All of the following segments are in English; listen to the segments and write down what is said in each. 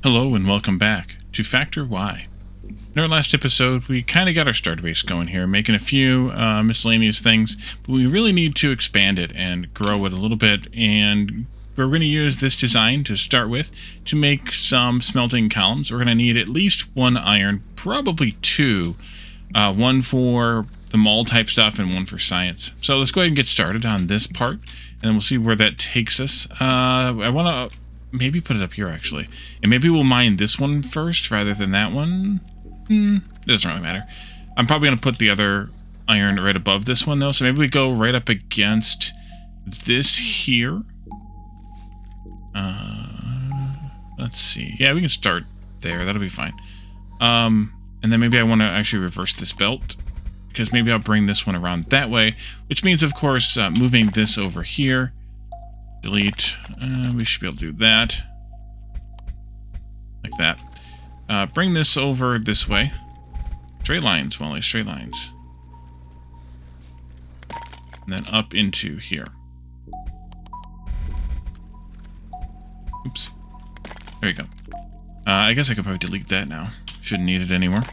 Hello and welcome back to Factor Y. In our last episode, we kind of got our starter base going here, making a few miscellaneous things, but we really need to expand it and grow it a little bit, and we're going to use this design to start with to make some smelting columns. We're going to need at least one iron, probably two, one for the mall type stuff and one for science. So let's go ahead and get started on this part, and then we'll see where that takes us. I want to maybe put it up here, actually. And maybe we'll mine this one first rather than that one. It doesn't really matter. I'm probably going to put the other iron right above this one, though. So maybe we go right up against this here. Let's see. Yeah, we can start there. That'll be fine. And then maybe I want to actually reverse this belt, because maybe I'll bring this one around that way, which means, of course, moving this over here. Delete. We should be able to do that. Like that. Bring this over this way. Straight lines, Wally, straight lines. And then up into here. Oops. There you go. I guess I could probably delete that now. Shouldn't need it anymore.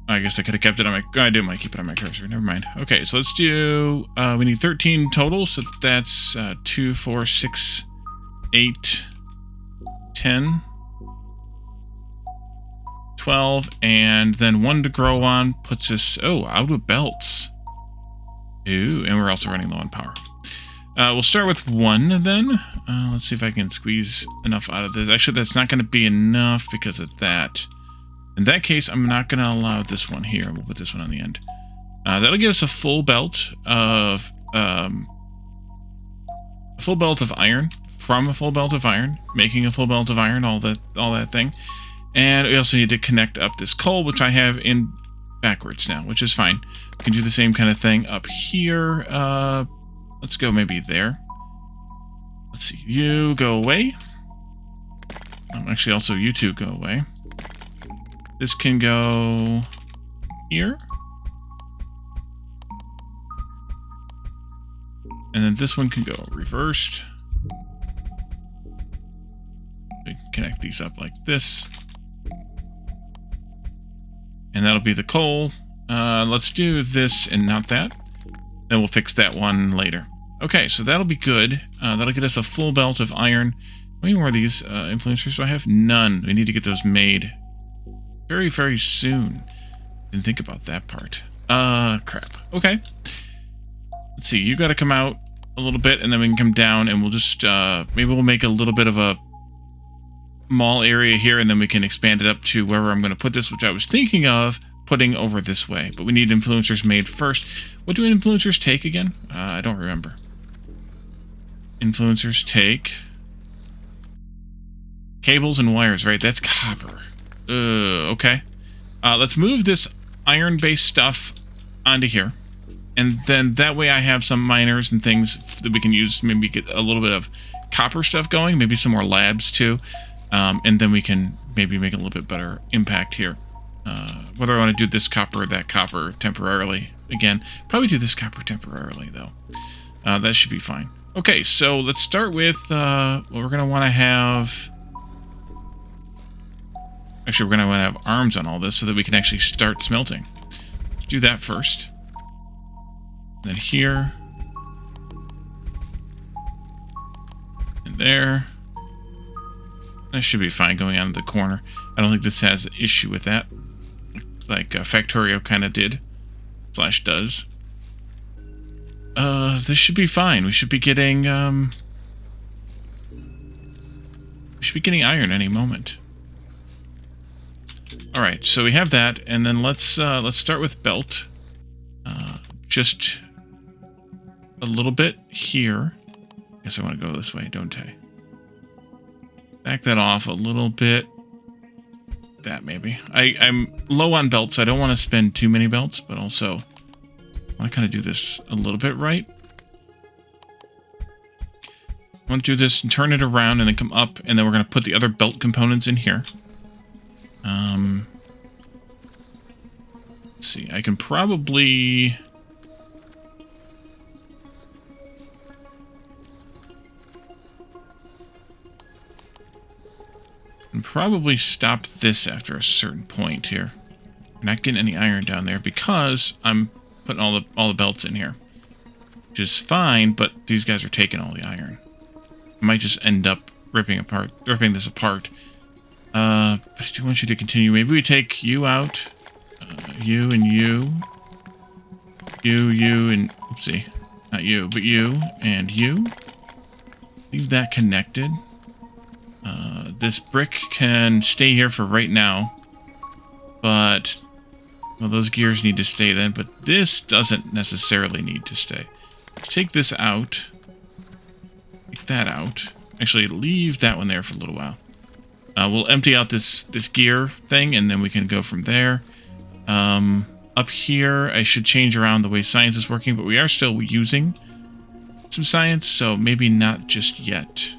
I guess I could have kept it on my... I didn't want to keep it on my cursor. Never mind. Okay, so let's do... we need 13 total, so that's 2, 4, 6, 8, 10, 12, and then 1 to grow on puts us... Oh, out of belts. Ooh, and we're also running low on power. We'll start with 1 then. Let's see if I can squeeze enough out of this. Actually, that's not going to be enough because of that. In that case, I'm not going to allow this one here. We'll put this one on the end. That'll give us a full belt of iron from a full belt of iron, making a full belt of iron, all that thing. And we also need to connect up this coal, which I have in backwards now, which is fine. We can do the same kind of thing up here. Let's go maybe there. Let's see. You go away. Actually, also you two go away. This can go here. And then this one can go reversed. We can connect these up like this. And that'll be the coal. Let's do this and not that. Then we'll fix that one later. Okay, so that'll be good. That'll get us a full belt of iron. How many more of these influencers do I have? None. We need to get those made very, very soon. Didn't think about that part. Crap. Okay. Let's see. You got to come out a little bit, and then we can come down, and we'll just, maybe we'll make a little bit of a mall area here, and then we can expand it up to wherever I'm going to put this, which I was thinking of putting over this way. But we need influencers made first. What do influencers take again? I don't remember. Influencers take cables and wires, right? That's copper. Okay. Let's move this iron-based stuff onto here. And then that way I have some miners and things that we can use to maybe get a little bit of copper stuff going, maybe some more labs too. And then we can maybe make a little bit better impact here. Whether I want to do this copper or that copper temporarily. Again, probably do this copper temporarily, though. That should be fine. Okay, so let's start with what we're going to want to have... Actually, we're going to want to have arms on all this so that we can actually start smelting. Let's do that first. Then here. And there. That should be fine going on in the corner. I don't think this has an issue with that. Like Factorio kind of did. / does. This should be fine. We should be getting, iron any moment. Alright, so we have that, and then let's start with belt. Just a little bit here. I guess I want to go this way, don't I? Back that off a little bit. That maybe. I'm low on belts. I don't want to spend too many belts, but also I want to kind of do this a little bit right. I want to do this and turn it around and then come up, and then we're going to put the other belt components in here. Let's see. I can probably... And probably stop this after a certain point here. We're not getting any iron down there because I'm putting all the belts in here. Which is fine, but these guys are taking all the iron. I might just end up ripping this apart. But I do want you to continue. Maybe we take you out. You and you. You and... Oopsie. Not you, but you and you. Leave that connected. This brick can stay here for right now. But... Well, those gears need to stay then, but this doesn't necessarily need to stay. Let's take this out. Take that out. Actually, leave that one there for a little while. We'll empty out this gear thing, and then we can go from there. Up here, I should change around the way science is working, but we are still using some science, so maybe not just yet.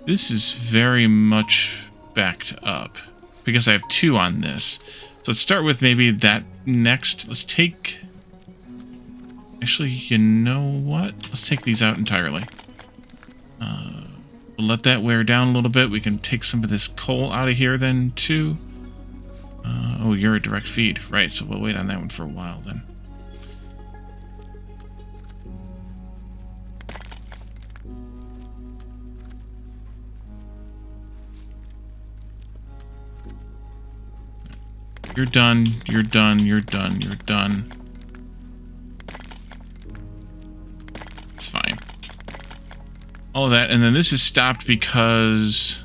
This is very much backed up because I have 2 on this. So let's start with maybe that next. Let's take... Actually, you know what? Let's take these out entirely. We'll let that wear down a little bit. We can take some of this coal out of here then, too. Oh, you're a direct feed. Right, so we'll wait on that one for a while then. You're done, you're done, you're done, you're done. It's fine. All of that, and then this is stopped because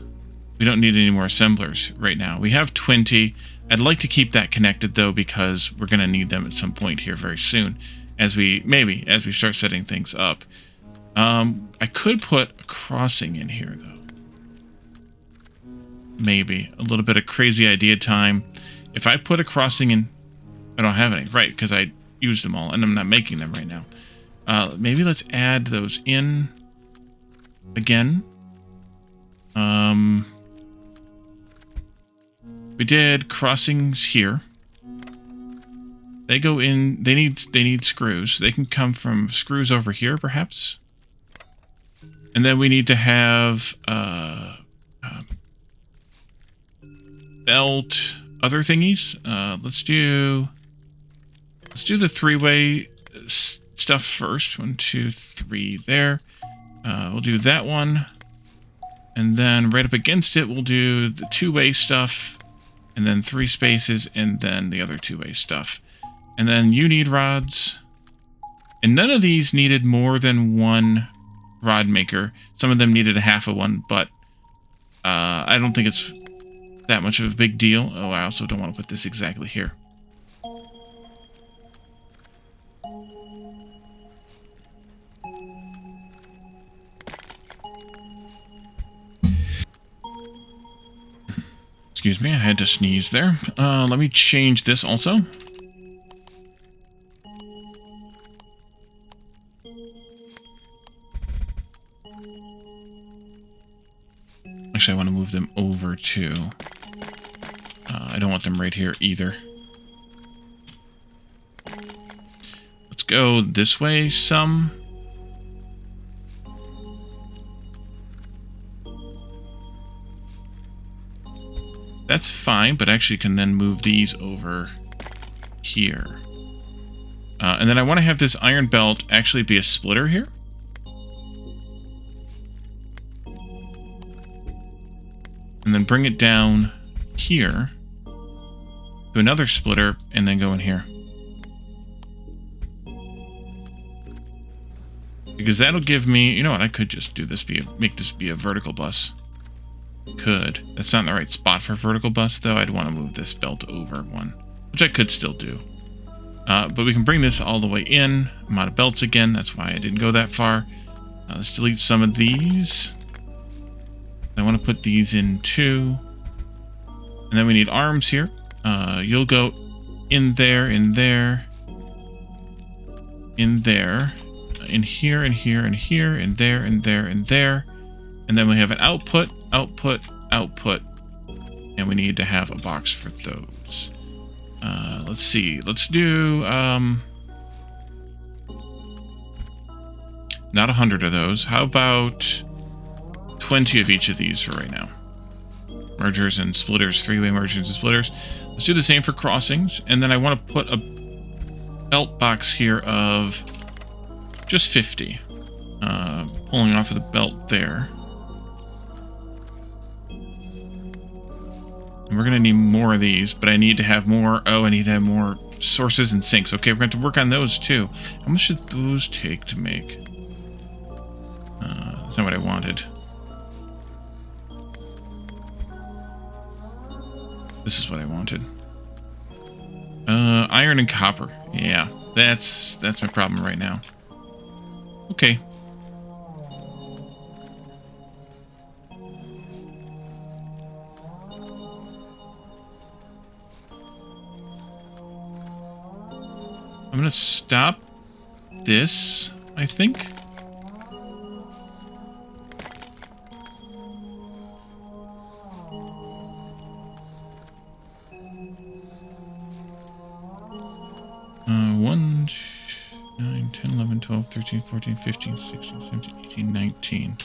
we don't need any more assemblers right now. We have 20. I'd like to keep that connected though, because we're going to need them at some point here very soon, as we start setting things up. I could put a crossing in here though. Maybe a little bit of crazy idea time. If I put a crossing in, I don't have any, right? Because I used them all, and I'm not making them right now. Maybe let's add those in again. We did crossings here. They go in. They need screws. They can come from screws over here, perhaps. And then we need to have belt. Other thingies. Let's do the 3-way stuff first. 1, 2, 3 there. We'll do that one, and then right up against it we'll do the 2-way stuff, and then 3 spaces, and then the other 2-way stuff. And then you need rods, and none of these needed more than 1 rod maker. Some of them needed a half of one, but I don't think it's that much of a big deal. Oh, I also don't want to put this exactly here. Excuse me, I had to sneeze there. Let me change this also. Actually, I want to move them over too. I don't want them right here either. Let's go this way some. That's fine, but actually can then move these over here. And then I want to have this iron belt actually be a splitter here. And then bring it down here to another splitter, and then go in here. Because that'll give me, you know what, I could just do this, make this be a vertical bus. Could. That's not the right spot for a vertical bus, though. I'd want to move this belt over one, which I could still do. But we can bring this all the way in. I'm out of belts again. That's why I didn't go that far. Let's delete some of these. I want to put these in too. And then we need arms here. You'll go in there, in there, in there, in here, and here, and here, and there, and there, and there. And then we have an output, output, output. And we need to have a box for those. Let's see. Let's do not 100 of those. How about 20 of each of these for right now? Mergers and splitters, three-way mergers and splitters. Let's do the same for crossings. And then I want to put a belt box here of just 50. Pulling off of the belt there. And we're going to need more of these, but I need to have more. Oh, I need to have more sources and sinks. Okay, we're going to work on those too. How much should those take to make? That's not what I wanted. This is what I wanted. Iron and copper. Yeah, that's my problem right now. Okay. I'm gonna stop this, I think. One, 9, 10, 11, 12, 13, 14, 15, 16, 17, 18, 19.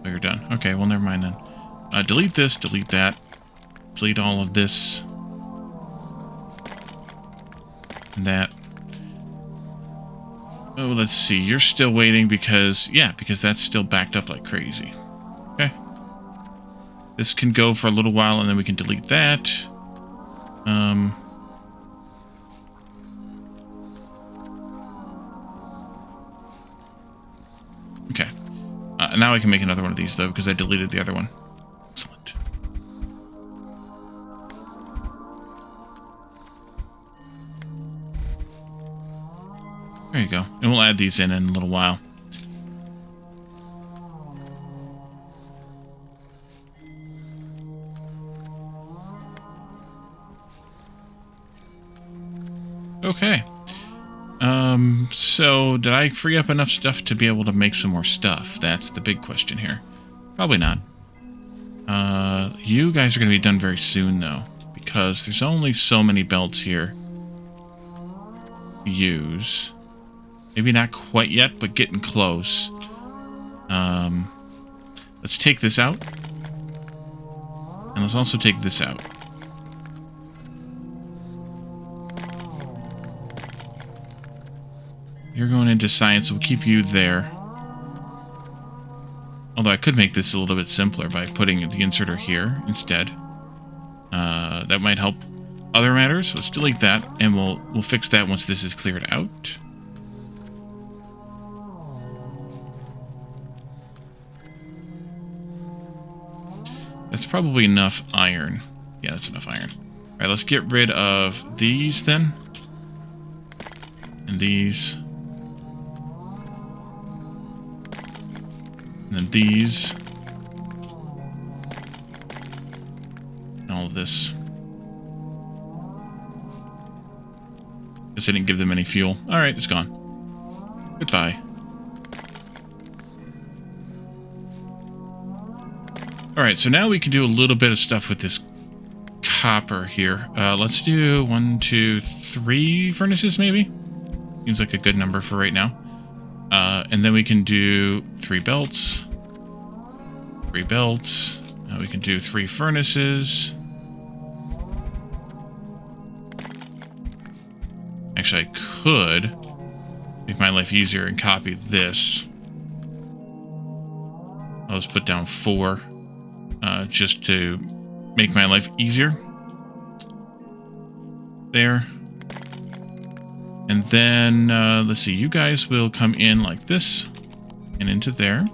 Oh, you're done. Okay, well, never mind then. Delete this, delete that. Delete all of this. And that. Oh, let's see. You're still waiting because, yeah, because that's still backed up like crazy. Okay. This can go for a little while and then we can delete that. Okay. Now I can make another one of these, though, because I deleted the other one. Excellent. There you go. And we'll add these in a little while. Okay. So did I free up enough stuff to be able to make some more stuff? That's the big question here. Probably not. You guys are going to be done very soon, though, because there's only so many belts here to use. Maybe not quite yet, but getting close. Let's take this out. And let's also take this out. You're going into science, so we'll keep you there. Although I could make this a little bit simpler by putting the inserter here instead. That might help other matters. Let's delete that, and we'll fix that once this is cleared out. That's probably enough iron. Yeah, that's enough iron. All right, let's get rid of these then. And these. And then these. And all of this. Guess I didn't give them any fuel. Alright, it's gone. Goodbye. Alright, so now we can do a little bit of stuff with this copper here. Let's do 1, 2, 3 furnaces, maybe? Seems like a good number for right now. And then we can do 3 belts. 3 belts. We can do 3 furnaces. Actually, I could make my life easier and copy this. I'll just put down 4. Just to make my life easier. There. And then, let's see, you guys will come in like this, and into there.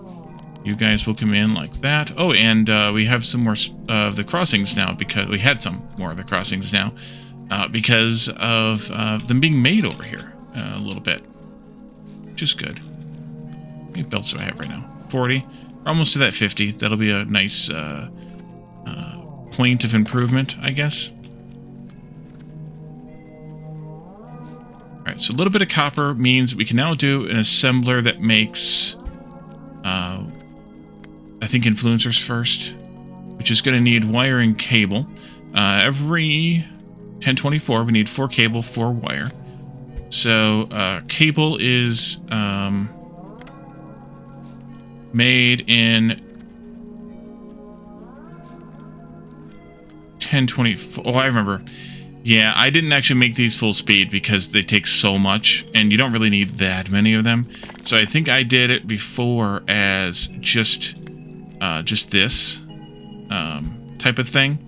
You guys will come in like that. Oh, and we have some more of the crossings now, because we had some more of the crossings now, because of them being made over here a little bit, which is good. How many belts do I have right now? 40. We're almost to that 50. That'll be a nice point of improvement, I guess. Alright, so a little bit of copper means we can now do an assembler that makes, I think, influencers first, which is going to need wire and cable. Every 1024, we need 4 cable, 4 wire. So cable is made in 1024. Oh, I remember. Yeah, I didn't actually make these full speed because they take so much, and you don't really need that many of them. So I think I did it before as just this type of thing,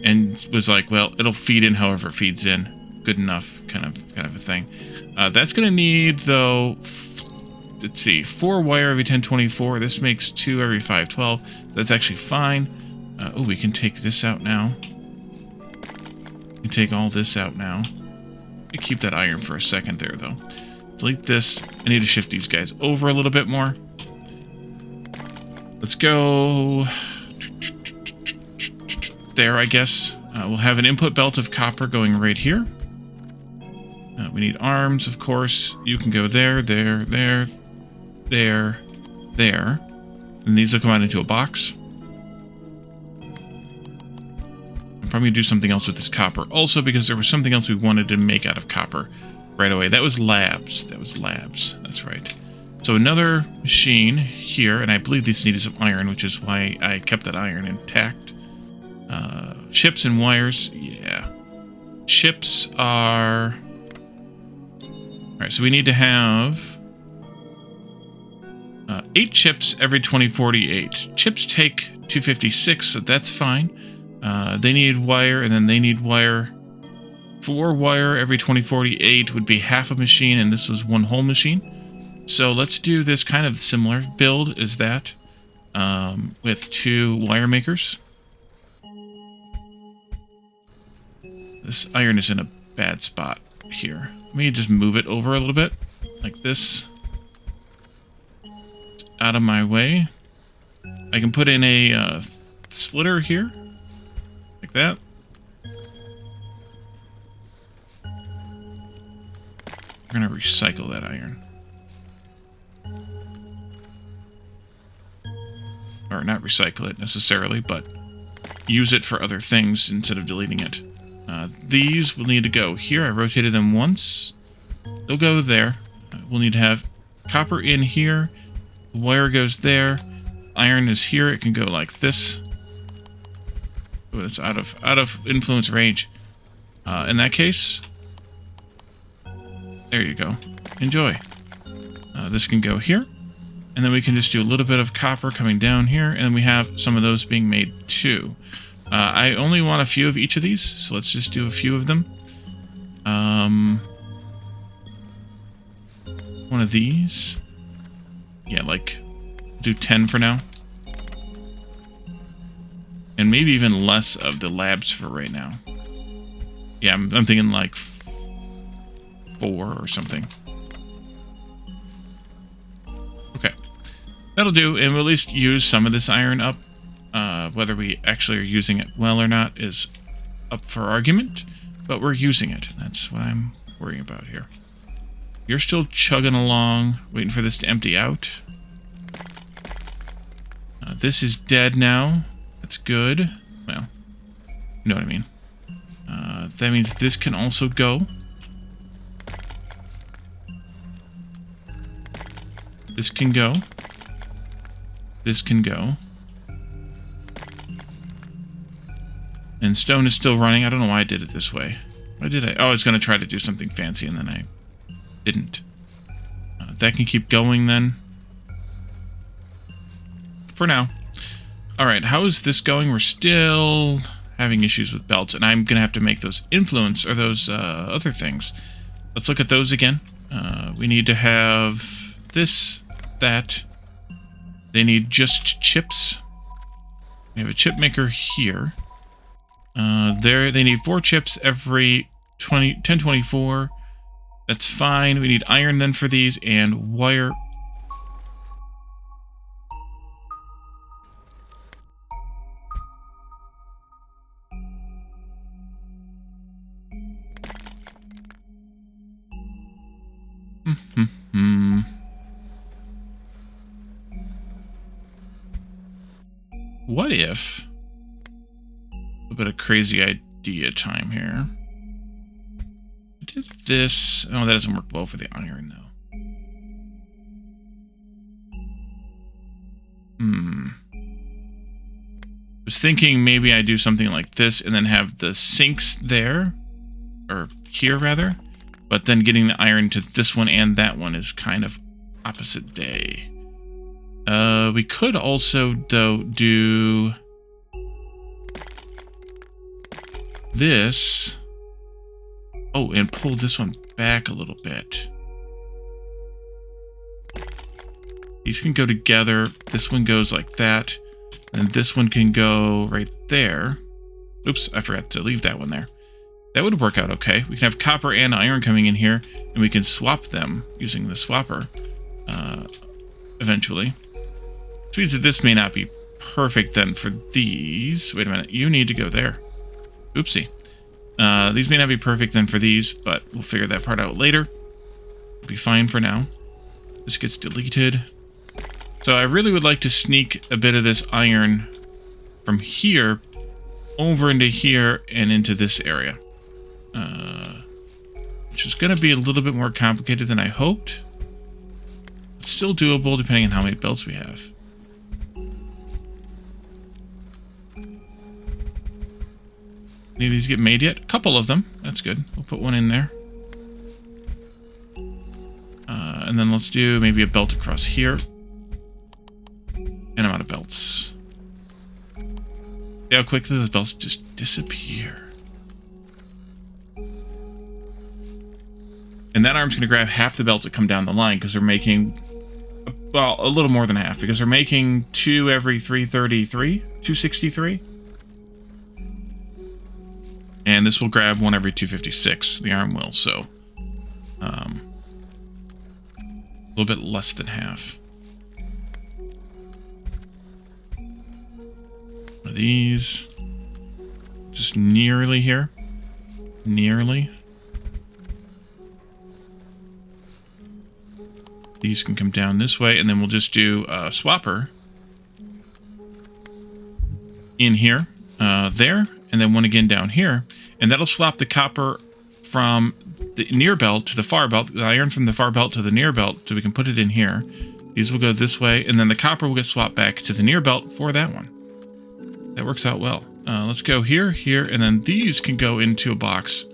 and was like, well, it'll feed in however it feeds in. Good enough, kind of a thing. That's gonna need, though, let's see, 4 wire every 1024. This makes 2 every 512. That's actually fine. Oh, we can take this out now. We can take all this out now. Keep that iron for a second there, though. Delete this. I need to shift these guys over a little bit more. Let's go there, I guess. We'll have an input belt of copper going right here. We need arms, of course. You can go there, there, there, there, there. And these will come out into a box. I'm probably going to do something else with this copper. Also, because there was something else we wanted to make out of copper right away. That was labs. That was labs. That's right. So another machine here, and I believe this needed some iron, which is why I kept that iron intact. Chips and wires. Yeah. Chips are... Alright, so we need to have 8 chips every 2048. Chips take 256, so that's fine. They need wire, and then they need wire. 4 wire every 2048 would be half a machine, and this was 1 whole machine. So let's do this kind of similar build as that, with 2 wire makers. This iron is in a bad spot here. Let me just move it over a little bit, like this. It's out of my way. I can put in a splitter here, like that. We're gonna recycle that iron. Or not recycle it necessarily, but use it for other things instead of deleting it. These will need to go here. I rotated them once. They'll go there. We'll need to have copper in here. The wire goes there. Iron is here. It can go like this. Oh, it's out of influence range. In that case, there you go. Enjoy. This can go here. And then we can just do a little bit of copper coming down here. And then we have some of those being made too. I only want a few of each of these, so let's just do a few of them. One of these. Yeah, like, do 10 for now. And maybe even less of the labs for right now. Yeah, I'm thinking like 4 or something. Okay. That'll do, and we'll at least use some of this iron up. Whether we actually are using it well or not is up for argument, but we're using it. That's what I'm worrying about here. You're still chugging along, waiting for this to empty out. This is dead now. That's good. Well, you know what I mean. That means this can also go. This can go. This can go. And stone is still running. I don't know why I did it this way. Why did I? Oh, I was going to try to do something fancy, and then I didn't. That can keep going, then. For now. Alright, how is this going? We're still having issues with belts, and I'm going to have to make those influence, or those other things. Let's look at those again. We need to have this, that. They need just chips. We have a chip maker here. There, they need 4 chips every 1024. That's fine. We need iron then for these, and wire. What if A bit of crazy idea time here. I did this. Oh, that doesn't work well for the iron, though. I was thinking maybe I do something like this and then have the sinks there. Or here, rather. But then getting the iron to this one and that one is kind of opposite day. We could also, though, do this. Oh, and pull this one back a little bit. These can go together. This one goes like that. And this one can go right there. Oops, I forgot to leave that one there. That would work out okay. We can have copper and iron coming in here, and we can swap them using the swapper eventually. Which means that this may not be perfect then for these. Wait a minute, you need to go there. Oopsie. These may not be perfect then for these, but we'll figure that part out later. It'll be fine for now. This gets deleted. So I really would like to sneak a bit of this iron from here over into here and into this area. Which is going to be a little bit more complicated than I hoped. It's still doable depending on how many belts we have. Any of these get made yet? A couple of them. That's good. We'll put one in there. And then let's do maybe a belt across here. And I'm out of belts. See how quickly those belts just disappear. And that arm's going to grab half the belts that come down the line because they're making, well, a little more than half because they're making 2 every 333, 263. And this will grab 1 every 256, the arm will, so a little bit less than half. One of these, just nearly here, nearly. These can come down this way, and then we'll just do a swapper in here, there, and then one again down here, and that'll swap the copper from the near belt to the far belt, the iron from the far belt to the near belt, so we can put it in here. These will go this way, and then the copper will get swapped back to the near belt for that one. That works out well. Let's go here, here, and then these can go into a box.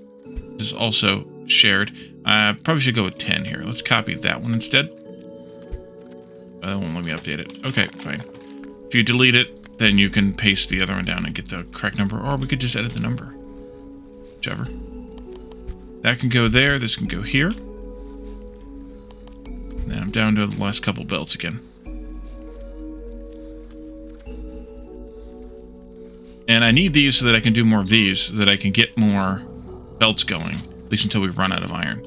This is also shared. Probably should go with 10 here. Let's copy that one instead. That won't let me update it. Okay, fine. If you delete it, then you can paste the other one down and get the correct number, or we could just edit the number. Whichever. That can go there, this can go here. And then I'm down to the last couple belts again. And I need these so that I can do more of these, so that I can get more belts going, at least until we run out of iron.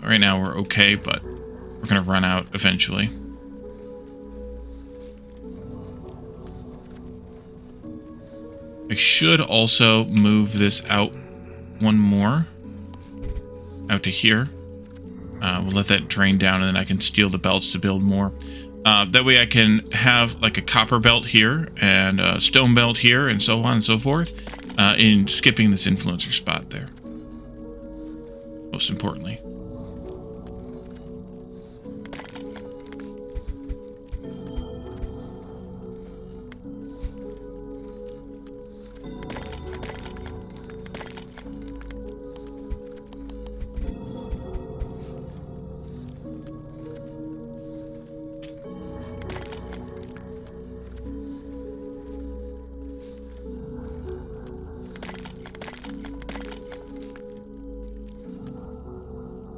Right now we're okay, but we're going to run out eventually. I should also move this out one more, out to here. We'll let that drain down, and then I can steal the belts to build more. That way I can have like a copper belt here, and a stone belt here, and so on and so forth, in skipping this influencer spot there. Most importantly.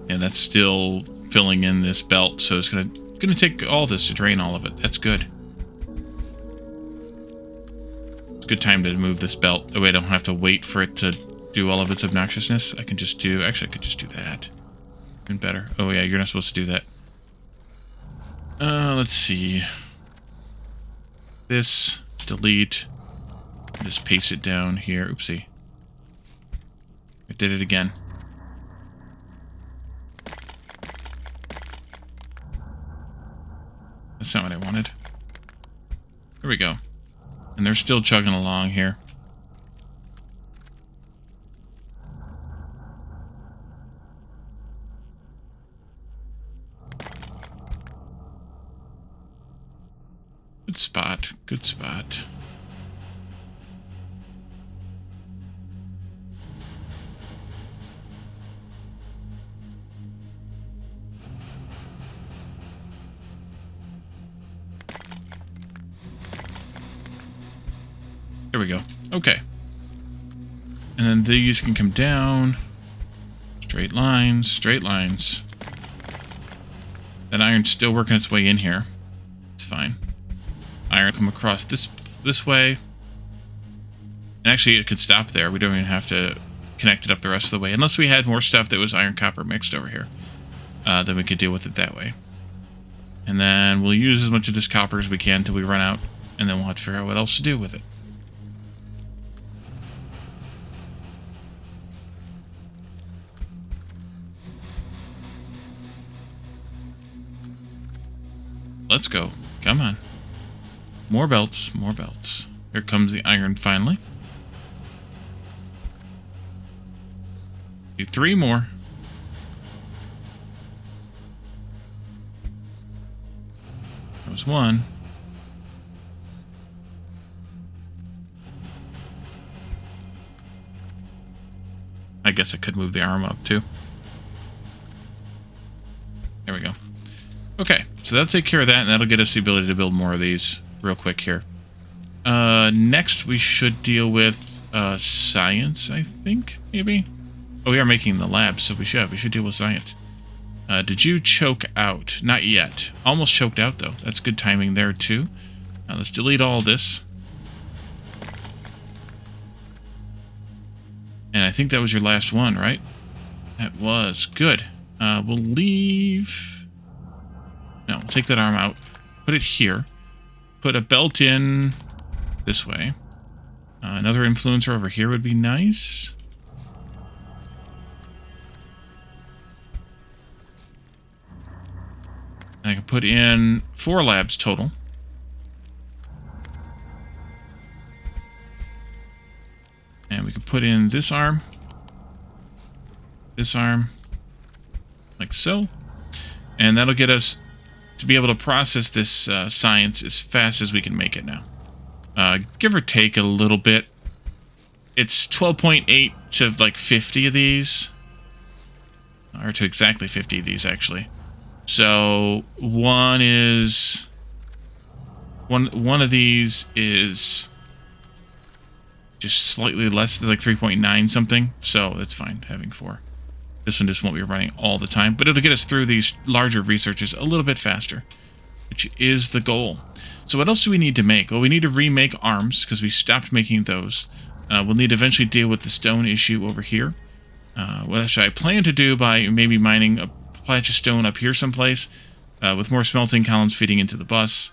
And that's still filling in this belt, so it's gonna take all this to drain all of it. That's good. It's a good time to move this belt. That way I don't have to wait for it to do all of its obnoxiousness. I can just do, actually I could just do that. Even better. Oh yeah, you're not supposed to do that. Let's see. This, delete, just paste it down here. Oopsie. I did it again. That's not what I wanted. There we go. And they're still chugging along here. Good spot. Good spot. There we go. Okay. And then these can come down. Straight lines, straight lines. That iron's still working its way in here. It's fine. Iron come across this way. And actually, it could stop there. We don't even have to connect it up the rest of the way. Unless we had more stuff that was iron copper mixed over here. Then we could deal with it that way. And then we'll use as much of this copper as we can until we run out. And then we'll have to figure out what else to do with it. Let's go. Come on. More belts, more belts. Here comes the iron finally. Do 3 more. There was 1. I guess I could move the arm up too. There we go. Okay, so that'll take care of that, and that'll get us the ability to build more of these real quick here. Next, we should deal with science, I think, maybe? Oh, we are making the lab, so we should deal with science. Did you choke out? Not yet. Almost choked out, though. That's good timing there, too. Let's delete all this. And I think that was your last one, right? That was. Good. We'll leave... No, we'll take that arm out, put it here, put a belt in this way. Another influencer over here would be nice. And I can put in 4 labs total. And we can put in this arm, like so. And that'll get us to be able to process this science as fast as we can make it now. Give or take a little bit. It's 12.8 to like 50 of these. Or to exactly 50 of these, actually. So one of these is just slightly less, like 3.9 something. So that's fine, having 4. This one just won't be running all the time, but it'll get us through these larger researches a little bit faster, which is the goal. So what else do we need to make? Well, we need to remake arms, because we stopped making those. We'll need to eventually deal with the stone issue over here. What should I plan to do by maybe mining a patch of stone up here someplace, with more smelting columns feeding into the bus.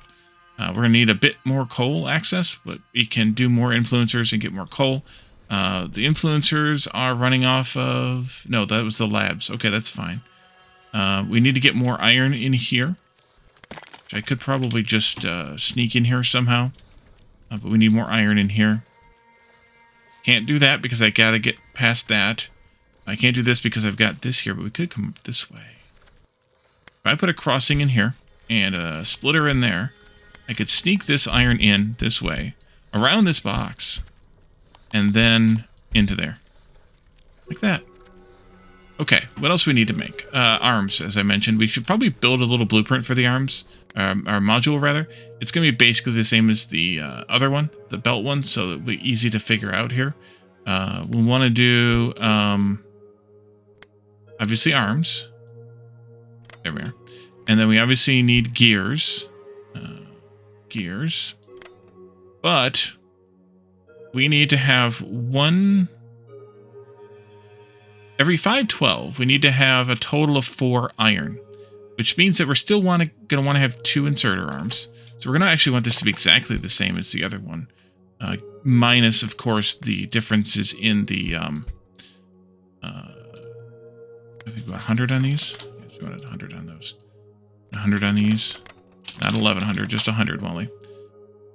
We're going to need a bit more coal access, but we can do more influencers and get more coal. The influencers are running off of... No, that was the labs. Okay, that's fine. We need to get more iron in here. Which I could probably just sneak in here somehow. But we need more iron in here. Can't do that because I gotta get past that. I can't do this because I've got this here, but we could come up this way. If I put a crossing in here and a splitter in there, I could sneak this iron in this way, around this box, and then into there. Like that. Okay, what else do we need to make? Arms, as I mentioned. We should probably build a little blueprint for the arms, our module, rather. It's going to be basically the same as the other one, the belt one, so it'll be easy to figure out here. We'll want to do, obviously, arms. There we are. And then we obviously need gears. But we need to have one... Every 512, we need to have a total of 4 iron, which means that we're still going to want to have 2 inserter arms. So we're going to actually want this to be exactly the same as the other one, minus, of course, the differences in the... I think about 100 on these. Yes, we wanted 100 on those. 100 on these. Not 1100, just 100, Wally.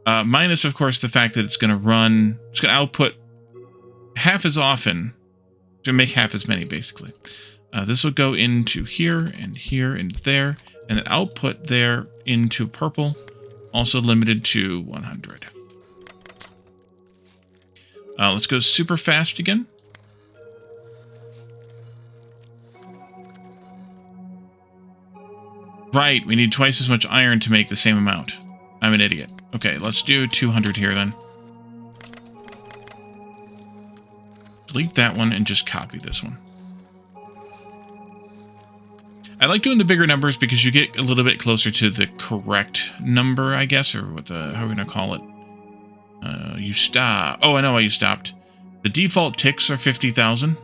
Minus, of course, the fact that it's going to run... It's going to output half as often... To make half as many, basically. This will go into here, and there, and then output there into purple, also limited to 100. Let's go super fast again. Right, we need twice as much iron to make the same amount. I'm an idiot. Okay, let's do 200 here then. Delete that one and just copy this one. I like doing the bigger numbers because you get a little bit closer to the correct number, I guess, or what the, how are we going to call it? You stop. Oh, I know why you stopped. The default ticks are 50,000.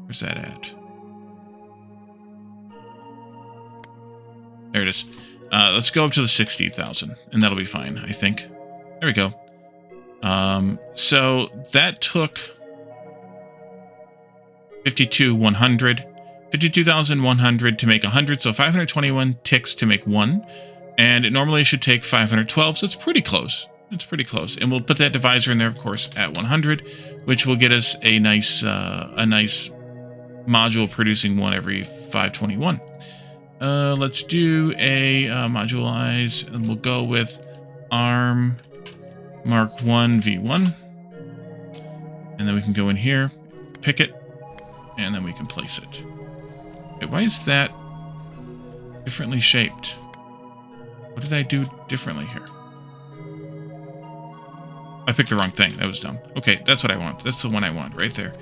Where's that at? There it is. Let's go up to the 60,000, and that'll be fine, I think. There we go. So that took 52,100. 52,100 to make 100, so 521 ticks to make 1. And it normally should take 512, so it's pretty close. It's pretty close. And we'll put that divisor in there, of course, at 100, which will get us a nice module producing one every 521. Let's do a modulize, and we'll go with ARM Mark 1 V1. And then we can go in here, pick it, and then we can place it. Okay, why is that differently shaped? What did I do differently here? I picked the wrong thing. That was dumb. Okay, that's what I want. That's the one I want right there.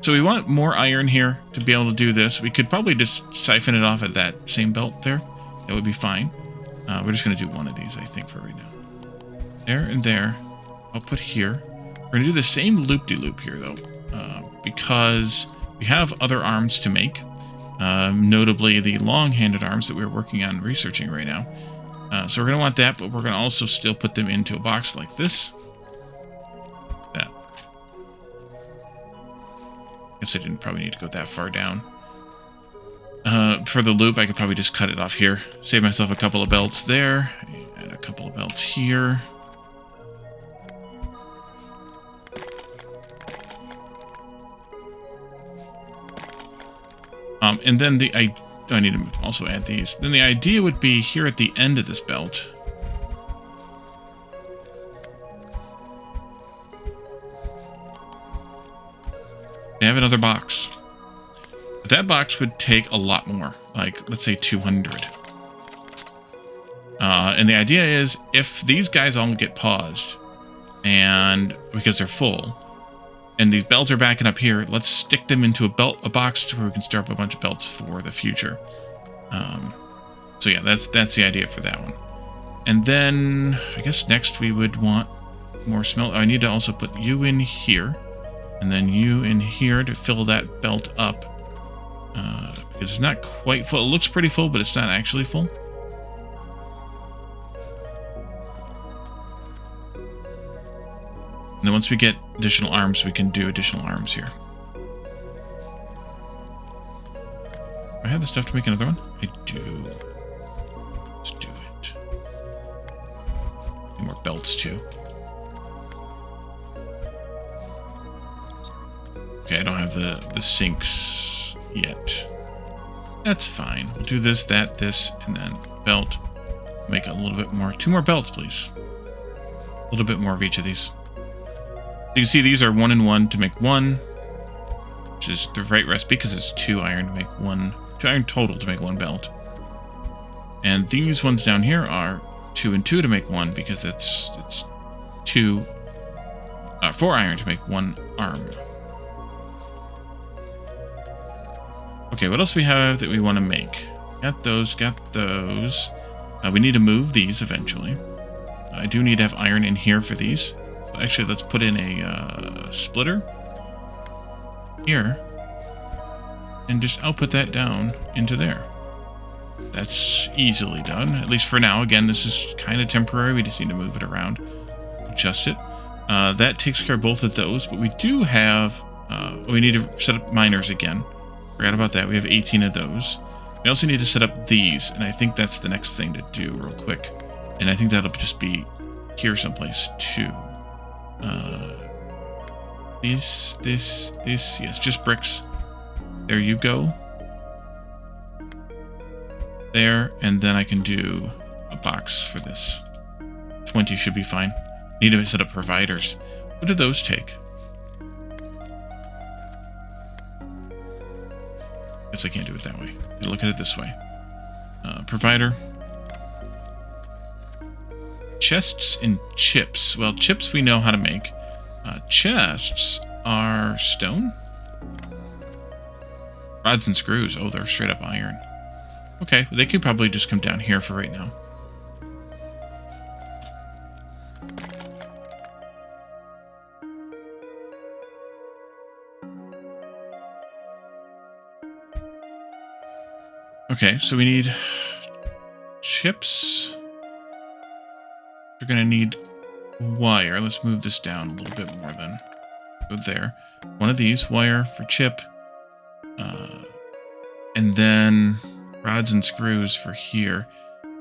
So we want more iron here to be able to do this. We could probably just siphon it off at that same belt there. That would be fine. We're just going to do one of these, I think, for right now. There and there. I'll put here. We're going to do the same loop-de-loop here, though, because we have other arms to make, notably the long-handed arms that we're working on researching right now. So we're going to want that, but we're going to also still put them into a box like this. That. Guess I didn't probably need to go that far down. For the loop, I could probably just cut it off here. Save myself a couple of belts there. Add a couple of belts here. And then I need to also add these. Then the idea would be here at the end of this belt. They have another box. But that box would take a lot more, like let's say 200. And the idea is if these guys all get paused, and because they're full, and these belts are backing up here, let's stick them into a box to where we can start up a bunch of belts for the future. So yeah, that's the idea for that one. And then I guess next we would want more smelt. I need to also put you in here, and then you in here to fill that belt up. Because it's not quite full. It looks pretty full, but it's not actually full. And then once we get additional arms, we can do additional arms here. Do I have the stuff to make another one? I do. Let's do it. Need more belts too. Okay, I don't have the sinks yet. That's fine. We'll do this, that, this, and then belt. Make a little bit more. 2 more belts, please. A little bit more of each of these. You can see these are 1 and 1 to make 1, which is the right recipe because it's 2 iron to make 1, 2 iron total to make 1 belt. And these ones down here are 2 and 2 to make 1 because it's 4 iron to make 1 arm. Okay, what else do we have that we want to make? Got those, got those. We need to move these eventually. I do need to have iron in here for these. Actually, let's put in a splitter here and just output that down into there. That's easily done, at least for now. Again, this is kind of temporary. We just need to move it around, adjust it. That takes care of both of those, but we do have, we need to set up miners again. Forgot about that. We have 18 of those. We also need to set up these, and I think that's the next thing to do real quick. And I think that'll just be here someplace too. This, yes, just bricks. There you go. there, and then I can do a box for this. 20 should be fine. Need to set up providers. What do those take? Guess I can't do it that way. Look at it this way. Provider. Chests and chips. Well, chips we know how to make. Chests are stone? Rods and screws. Oh, they're straight up iron. Okay, they could probably just come down here for right now. Okay, so we need chips. We're going to need wire. Let's move this down a little bit more then. Go there. One of these, wire for chip. And then rods and screws for here.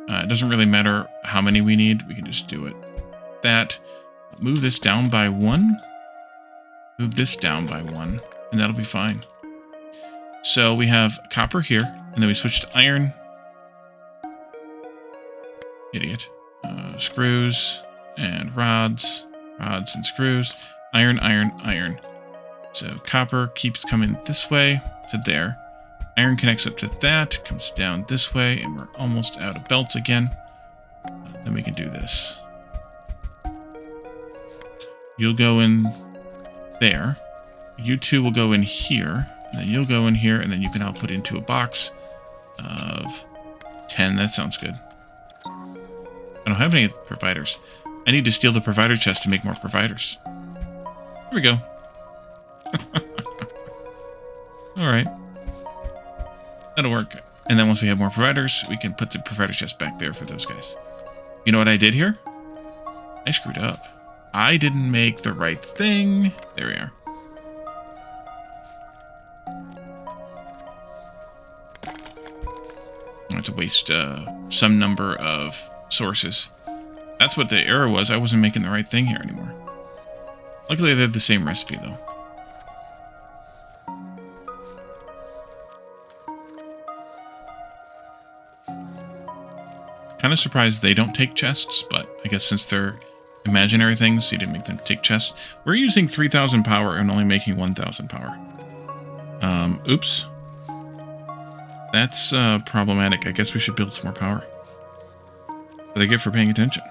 It doesn't really matter how many we need. We can just do it. That. Move this down by 1. Move this down by 1. And that'll be fine. So we have copper here. And then we switch to iron. Idiot. Screws and rods. Rods and screws. Iron, iron, iron. So copper keeps coming this way to there. Iron connects up to that, comes down this way, and we're almost out of belts again. Then we can do this. You'll go in there. You two will go in here. And then you'll go in here, and then you can output into a box of 10. That sounds good. I don't have any providers. I need to steal the provider chest to make more providers. Here we go. Alright. That'll work. And then once we have more providers, we can put the provider chest back there for those guys. You know what I did here? I screwed up. I didn't make the right thing. There we are. I have to waste some number of sources. That's what the error was. I wasn't making the right thing here anymore. Luckily, they have the same recipe, though. Kind of surprised they don't take chests, but I guess since they're imaginary things, you didn't make them take chests. We're using 3,000 power and only making 1,000 power. Oops. That's problematic. I guess we should build some more power. What do I get for paying attention?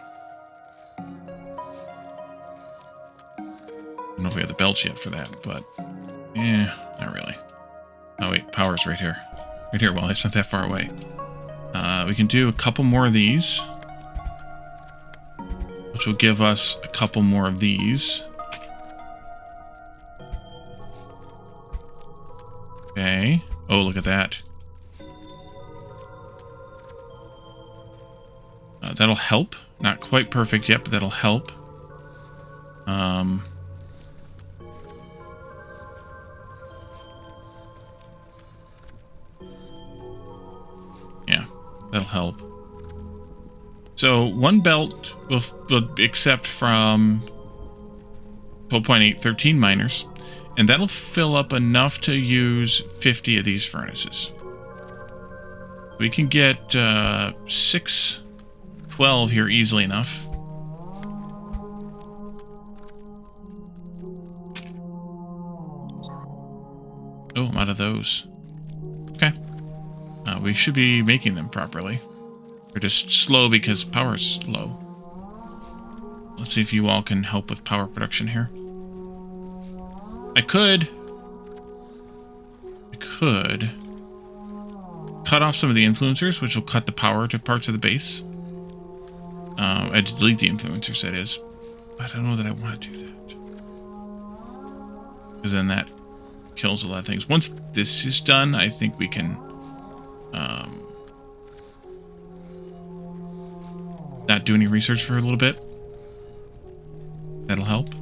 I don't know if we have the belts yet for that, but yeah, not really. Oh wait, power's right here. Right here, well, it's not that far away. We can do a couple more of these, which will give us a couple more of these. Okay. Oh, look at that. That'll help. Not quite perfect yet, but that'll help. Yeah, that'll help. So one belt will accept from 12.8, 13 miners, and that'll fill up enough to use 50 of these furnaces. We can get 6, 12 here easily enough. Oh, I'm out of those. Okay. We should be making them properly. They're just slow because power is low. Let's see if you all can help with power production here. I could cut off some of the influencers, which will cut the power to parts of the base. I had to delete the influencers, that is. But I don't know that I want to do that. Because then that kills a lot of things. Once this is done, I think we can not do any research for a little bit. That'll help.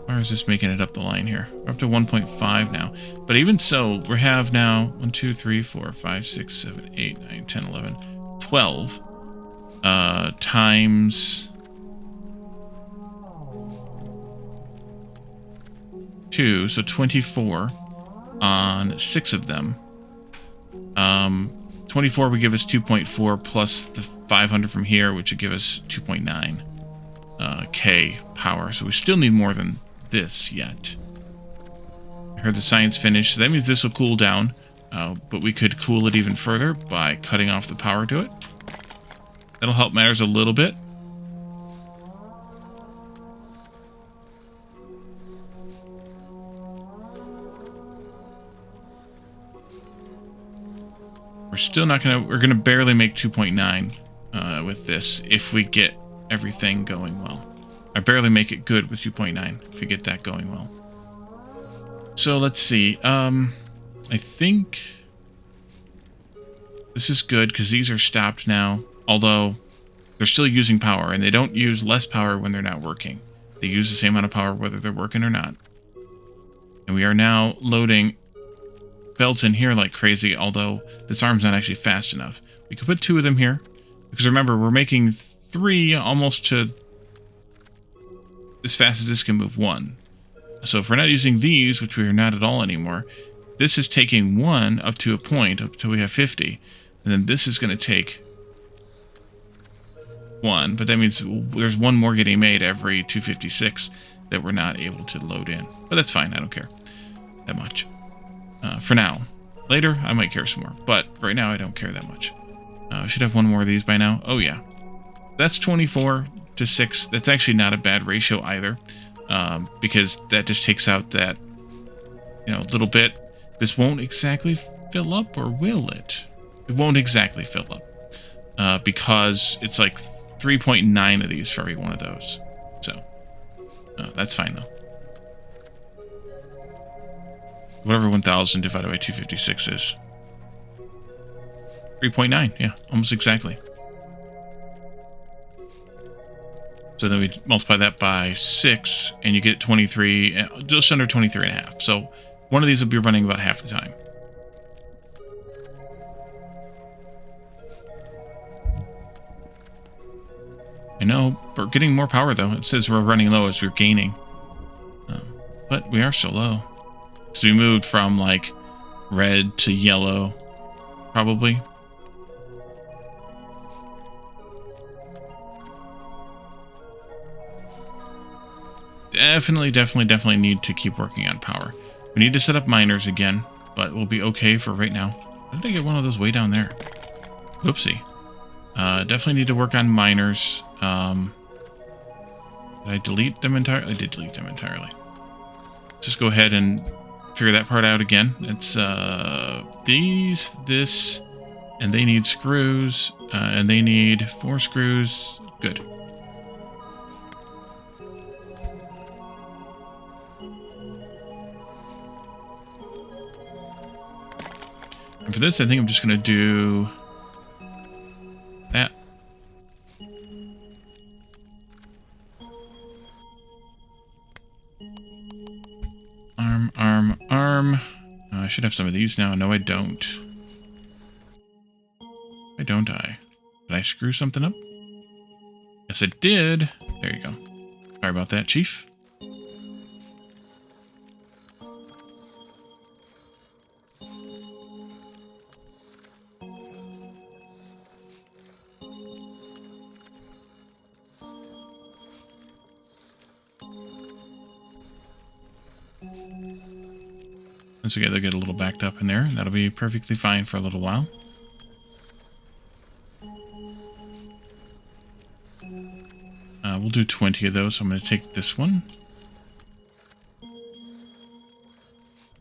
Or is this making it up the line here? We're up to 1.5 now. But even so, we have now 1, 2, 3, 4, 5, 6, 7, 8, 9, 10, 11, 12 times 2, so 24 on 6 of them. 24 would give us 2.4 plus the 500 from here, which would give us 2.9 K power. So we still need more than this yet. I heard the science finished, so that means this will cool down. But we could cool it even further by cutting off the power to it. That'll help matters a little bit. We're still not we're gonna barely make 2.9 with this if we get everything going well. I barely make it good with 2.9 if we get that going well. So let's see. I think this is good because these are stopped now, although they're still using power, and they don't use less power when they're not working. They use the same amount of power whether they're working or not. And we are now loading belts in here like crazy, although this arm's not actually fast enough. We could put 2 of them here, because remember, we're making 3 almost to as fast as this can move 1. So if we're not using these, which we are not at all anymore, this is taking 1 up to a point, up till we have 50. And then this is going to take 1, but that means there's 1 more getting made every 256 that we're not able to load in. But that's fine, I don't care that much. For now. Later, I might care some more, but right now I don't care that much. I should have 1 more of these by now. Oh yeah. That's 24 to 6. That's actually not a bad ratio either, because that just takes out that, little bit. This won't exactly fill up, or will it? It won't exactly fill up, because it's like 3.9 of these for every one of those. So, that's fine though. Whatever 1,000 divided by 256 is. 3.9, yeah, almost exactly. So then we multiply that by 6, and you get 23, just under 23 and a half. So one of these will be running about half the time. I know, we're getting more power though. It says we're running low as we're gaining. But we are still low. So we moved from like red to yellow, probably. Definitely need to keep working on power. We need to set up miners again, but we'll be okay for right now. How did I get one of those way down there? Whoopsie. Definitely need to work on miners. Did I delete them entirely? I did delete them entirely. Just go ahead and figure that part out again. It's these, this, and they need screws, and they need 4 screws. Good. And for this, I think I'm just going to do that. Arm. I should have some of these now. No, I don't. Why don't I? Did I screw something up? Yes, I did. There you go. Sorry about that, Chief. So yeah, they'll get a little backed up in there, and that'll be perfectly fine for a little while. We'll do 20 of those, so I'm going to take this one.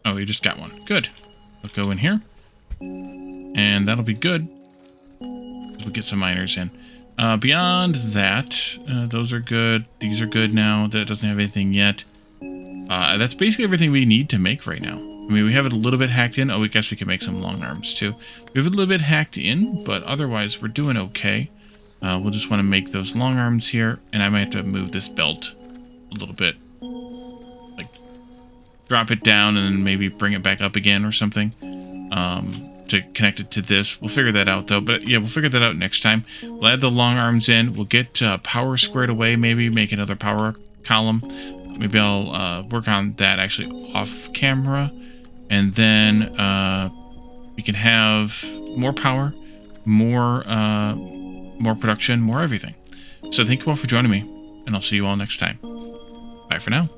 Oh, you just got one. Good. We'll go in here. And that'll be good. We'll get some miners in. Beyond that, those are good. These are good now. That doesn't have anything yet. That's basically everything we need to make right now. I mean, we have it a little bit hacked in. Oh, we guess we can make some long arms too. We have it a little bit hacked in, but otherwise we're doing okay. We'll just want to make those long arms here, and I might have to move this belt a little bit. Like, drop it down and then maybe bring it back up again or something to connect it to this. We'll figure that out though, but yeah, we'll figure that out next time. We'll add the long arms in. We'll get power squared away, maybe make another power column. Maybe I'll work on that actually off camera. And then we can have more power, more production, more everything. So thank you all for joining me, and I'll see you all next time. Bye for now.